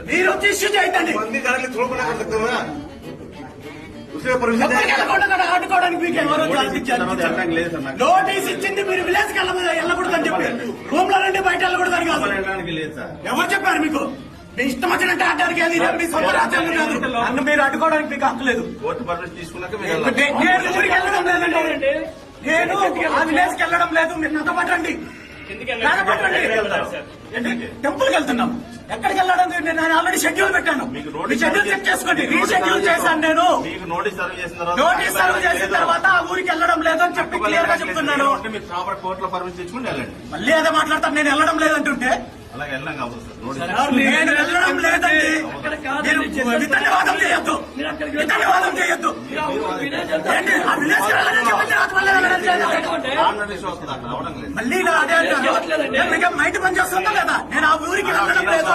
మీరు వచ్చి ఇష్యూ చేయొద్దండి. ఆడుకోవడానికి మీకు ఎవరో నోటీస్ ఇచ్చింది. మీరు విలేజ్ కి వెళ్ళకూడదని చెప్పి రూమ్ లో నుండి బయట వెళ్ళకూడదని కాదు. ఎవరు చెప్పారు మీకు? మీ ఇష్టం వచ్చినట్టు ఆడడానికి మీ సొంత రాజ్యం కాదు. నన్ను మీరు అడ్డుకోవడానికి మీకు హక్కు లేదు. నేను ఊరికి వెళ్ళడం లేదండి. నేను ఆ విలేజ్ కి వెళ్ళడం లేదు. మీరు నాతో పట్టండి. టెంపుల్కి వెళ్తున్నాం. ఎక్కడికి వెళ్ళడం? నేను ఆల్రెడీ షెడ్యూల్ పెట్టాను. మీ షెడ్యూల్ చెక్ చేసుకోండి. రీషెడ్యూల్ చేశాను. నేను నోటీస్ సర్వ్ చేసిన తర్వాత ఆ ఊరికి వెళ్ళడం లేదని చెప్పి క్లియర్ గా చెప్తున్నాను. మళ్ళీ అదే మాట్లాడతాను. నేను వెళ్ళడం లేదంటుంటే నేను వెళ్ళడం లేదండి. వితండవాదం చేయొద్దు. వితండవాదం చేయొద్దు. మళ్ళీ అదే మైండ్ పని చేస్తుందా లేదా? నేను ఆ ఊరికి వెళ్ళడం లేదు.